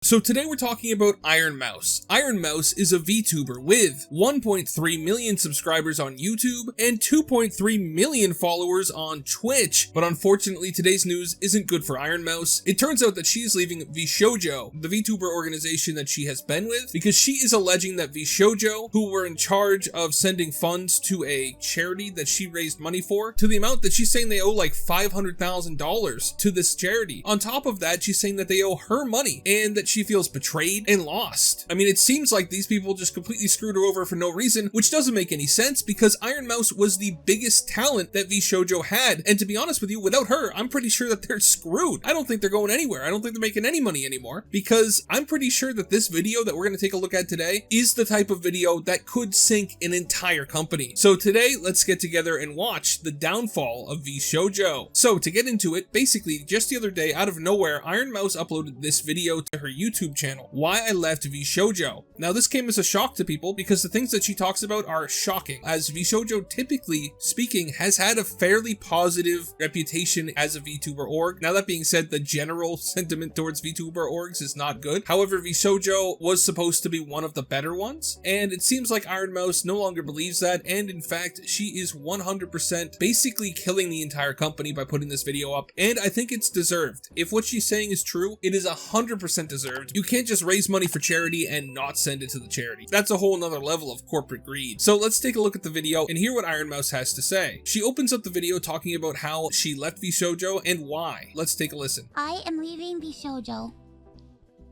So today we're talking about Ironmouse. Ironmouse is a VTuber with 1.3 million subscribers on YouTube and 2.3 million followers on Twitch. But unfortunately, today's news isn't good for Ironmouse. It turns out that she's leaving VShojo, the VTuber organization that she has been with, because she is alleging that VShojo, who were in charge of sending funds to a charity that she raised money for, to the amount that she's saying they owe like $500,000 to this charity. On top of that, she's saying that they owe her money and that she feels betrayed and lost. I mean, it seems like these people just completely screwed her over for no reason, which doesn't make any sense because Ironmouse was the biggest talent that VShojo had. And to be honest with you, without her, I'm pretty sure that they're screwed. I don't think they're going anywhere. I don't think they're making any money anymore because I'm pretty sure that this video that we're going to take a look at today is the type of video that could sink an entire company. So today, let's get together and watch the downfall of VShojo. So to get into it, basically just the other day, out of nowhere, Ironmouse uploaded this video to her YouTube channel, Why I Left VShojo. Now this came as a shock to people because the things that she talks about are shocking, as VShojo, typically speaking, has had a fairly positive reputation as a VTuber org. Now that being said, the general sentiment towards VTuber orgs is not good. However, VShojo was supposed to be one of the better ones, and it seems like Ironmouse no longer believes that, and in fact, she is 100% basically killing the entire company by putting this video up, and I think it's deserved. If what she's saying is true, it is 100% deserved. You can't just raise money for charity and not send it to the charity. That's a whole nother level of corporate greed. So let's take a look at the video and hear what Ironmouse has to say. She opens up the video talking about how she left VShojo and why. Let's take a listen. I am leaving VShojo.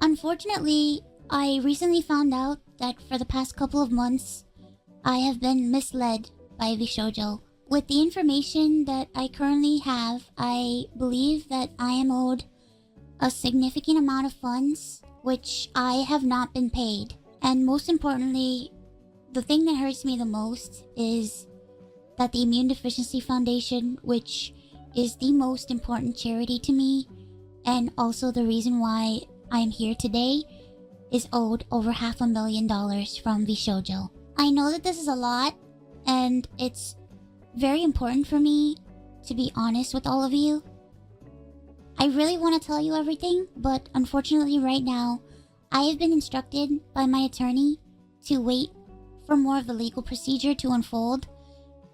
Unfortunately, I recently found out that for the past couple of months, I have been misled by VShojo. With the information that I currently have, I believe that I am owed a significant amount of funds, which I have not been paid. And most importantly, the thing that hurts me the most is that the Immune Deficiency Foundation, which is the most important charity to me, and also the reason why I'm here today, is owed over $500,000 from VShojo. I know that this is a lot, and it's very important for me to be honest with all of you. I really want to tell you everything, but unfortunately right now, I have been instructed by my attorney to wait for more of the legal procedure to unfold.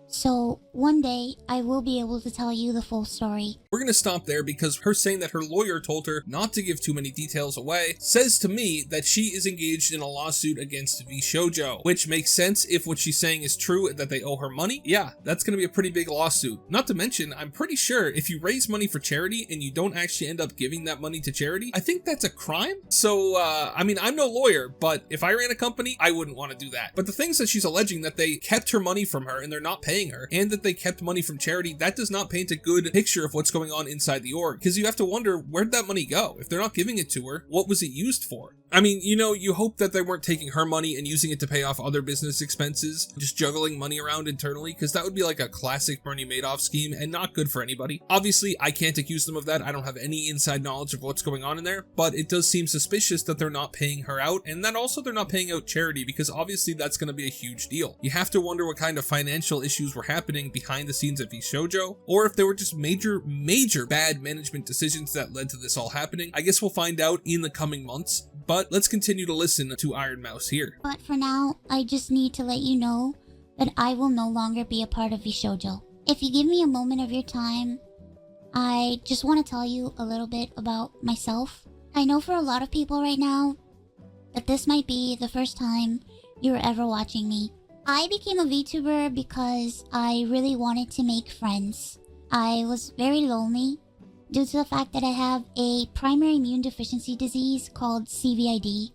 So one day, I will be able to tell you the full story. We're going to stop there because her saying that her lawyer told her not to give too many details away says to me that she is engaged in a lawsuit against VShojo, which makes sense if what she's saying is true, that they owe her money. Yeah, that's going to be a pretty big lawsuit. Not to mention, I'm pretty sure if you raise money for charity and you don't actually end up giving that money to charity, I think that's a crime. So, I mean, I'm no lawyer, but if I ran a company, I wouldn't want to do that. But the things that she's alleging that they kept her money from her and they're not paying her, and that they kept money from charity, that does not paint a good picture of what's going on inside the org, because you have to wonder, where'd that money go? If they're not giving it to her, what was it used for? I mean, you know, you hope that they weren't taking her money and using it to pay off other business expenses, just juggling money around internally, because that would be like a classic Bernie Madoff scheme and not good for anybody. Obviously, I can't accuse them of that. I don't have any inside knowledge of what's going on in there, but it does seem suspicious that they're not paying her out, and that also they're not paying out charity, because obviously that's going to be a huge deal. You have to wonder what kind of financial issues were happening behind the scenes at VShojo, or if there were just major bad management decisions that led to this all happening. I guess we'll find out in the coming months. But let's continue to listen to Ironmouse here. But for now, I just need to let you know that I will no longer be a part of VShojo. If you give me a moment of your time, I just want to tell you a little bit about myself. I know for a lot of people right now that this might be the first time you're ever watching me. I became a VTuber because I really wanted to make friends. I was very lonely due to the fact that I have a primary immune deficiency disease called CVID.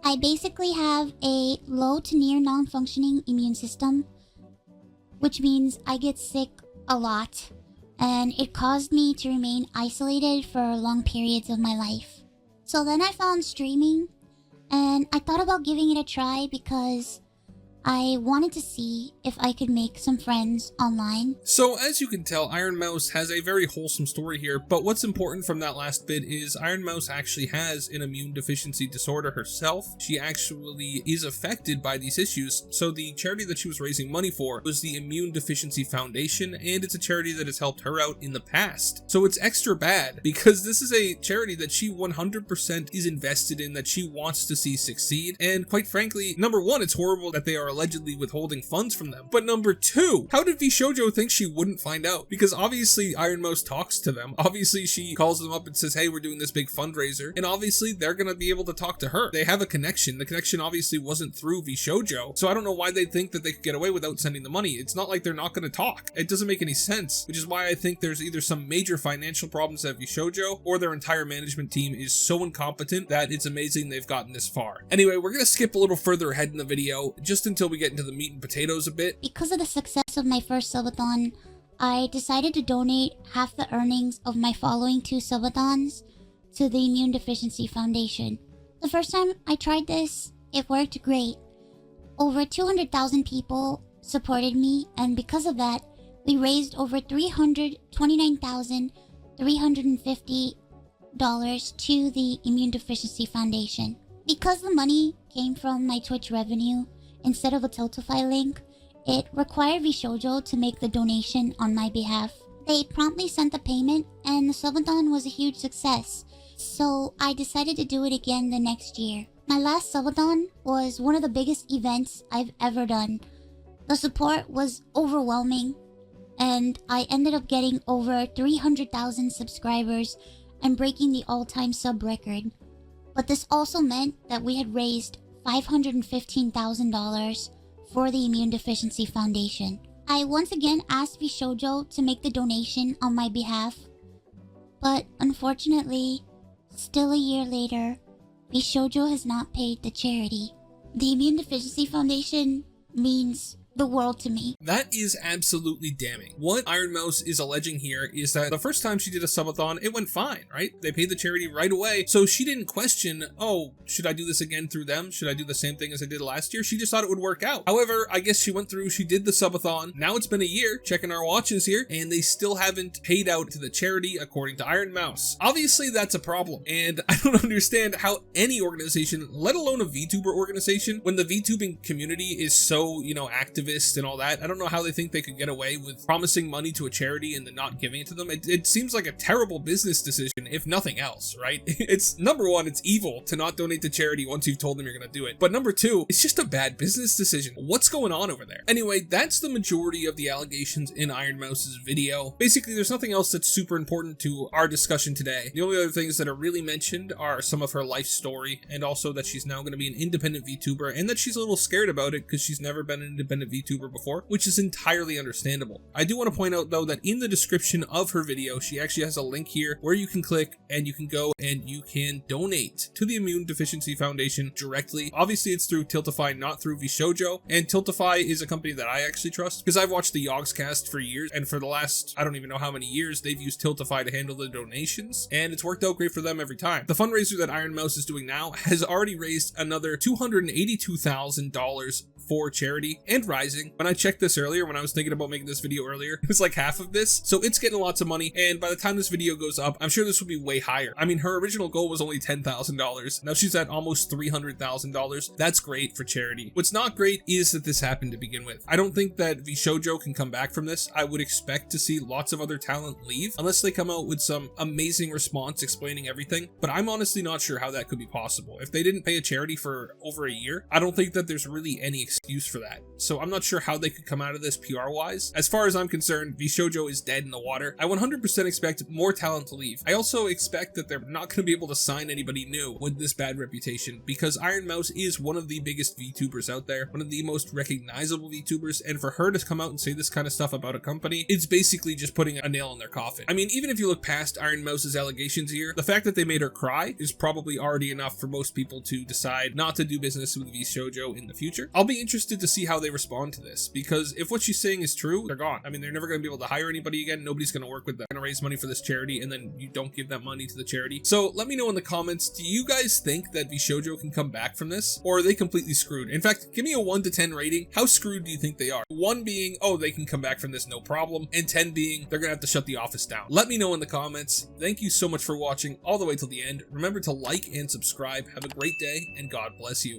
I basically have a low to near non-functioning immune system, which means I get sick a lot, and it caused me to remain isolated for long periods of my life. So then I found streaming, and I thought about giving it a try because I wanted to see if I could make some friends online. So as you can tell, Ironmouse has a very wholesome story here, but what's important from that last bit is Ironmouse actually has an immune deficiency disorder herself. She actually is affected by these issues, so the charity that she was raising money for was the Immune Deficiency Foundation, and it's a charity that has helped her out in the past. So it's extra bad, because this is a charity that she 100% is invested in, that she wants to see succeed, and quite frankly, number one, it's horrible that they are allegedly withholding funds from them, but number two, how did VShojo think she wouldn't find out? Because obviously Ironmouse talks to them, obviously she calls them up and says, hey, we're doing this big fundraiser, and obviously they're gonna be able to talk to her. They have a connection. The connection obviously wasn't through VShojo, so I don't know why they think that they could get away without sending the money. It's not like they're not gonna talk. It doesn't make any sense, which is why I think there's either some major financial problems at VShojo, or their entire management team is so incompetent that it's amazing they've gotten this far. Anyway, we're gonna skip a little further ahead in the video, just until we get into the meat and potatoes a bit. Because of the success of my first subathon, I decided to donate half the earnings of my following 2 subathons to the Immune Deficiency Foundation. The first time I tried this, it worked great. Over 200,000 people supported me, and because of that, we raised over $329,350 to the Immune Deficiency Foundation. Because the money came from my Twitch revenue instead of a Tiltify link, it required VShojo to make the donation on my behalf. They promptly sent the payment, and the subathon was a huge success, so I decided to do it again the next year. My last subathon was one of the biggest events I've ever done. The support was overwhelming, and I ended up getting over 300,000 subscribers and breaking the all-time sub record. But this also meant that we had raised $515,000 for the Immune Deficiency Foundation. I once again asked VShojo to make the donation on my behalf, but unfortunately, still a year later, VShojo has not paid the charity. The Immune Deficiency Foundation means the world to me. That is absolutely damning. What Ironmouse is alleging here is that the first time she did a subathon, it went fine, right? They paid the charity right away, so she didn't question, oh, should I do this again through them? Should I do the same thing as I did last year? She just thought it would work out. However, I guess she went through, she did the subathon, now it's been a year, checking our watches here, and they still haven't paid out to the charity according to Ironmouse. Obviously, that's a problem, and I don't understand how any organization, let alone a VTuber organization, when the VTubing community is so, active and all that, I don't know how they think they could get away with promising money to a charity and then not giving it to them. It seems like a terrible business decision, if nothing else, right? It's number one, it's evil to not donate to charity once you've told them you're gonna do it. But number two, it's just a bad business decision. What's going on over there? Anyway, that's the majority of the allegations in Ironmouse's video. Basically, there's nothing else that's super important to our discussion today. The only other things that are really mentioned are some of her life story, and also that she's now going to be an independent VTuber, and that she's a little scared about it because she's never been an independent VTuber before, which is entirely understandable. I do want to point out though that in the description of her video, she actually has a link here where you can click and you can go and you can donate to the Immune Deficiency Foundation directly. Obviously it's through Tiltify, not through VShojo, and Tiltify is a company that I actually trust because I've watched the Yogscast for years, and for the last, I don't even know how many years, they've used Tiltify to handle the donations, and it's worked out great for them every time. The fundraiser that Ironmouse is doing now has already raised another $282,000 for charity and rising. When I checked this earlier, when I was thinking about making this video earlier, it was like half of this, so it's getting lots of money, and by the time this video goes up, I'm sure this will be way higher. I mean, her original goal was only $10,000. Now she's at almost $300,000. That's great for charity. What's not great is that this happened to begin with. I don't think that VShojo can come back from this. I would expect to see lots of other talent leave, unless they come out with some amazing response explaining everything, but I'm honestly not sure how that could be possible. If they didn't pay a charity for over a year, I don't think that there's really any excuse for that. So I'm not sure how they could come out of this PR-wise. As far as I'm concerned, VShojo is dead in the water. I 100% expect more talent to leave. I also expect that they're not going to be able to sign anybody new with this bad reputation, because Ironmouse is one of the biggest VTubers out there, one of the most recognizable VTubers, and for her to come out and say this kind of stuff about a company, it's basically just putting a nail in their coffin. I mean, even if you look past Ironmouse's allegations here, the fact that they made her cry is probably already enough for most people to decide not to do business with VShojo in the future. I'll be interested to see how they respond to this, because if what she's saying is true, they're gone. I mean, they're never going to be able to hire anybody again. Nobody's going to work with them. They're going to raise money for this charity, and then you don't give that money to the charity. So let me know in the comments, do you guys think that VShojo can come back from this, or are they completely screwed? In fact, give me a 1 to 10 rating. How screwed do you think they are? 1 being, oh, they can come back from this, no problem, and 10 being, they're going to have to shut the office down. Let me know in the comments. Thank you so much for watching all the way till the end. Remember to like and subscribe. Have a great day, and God bless you.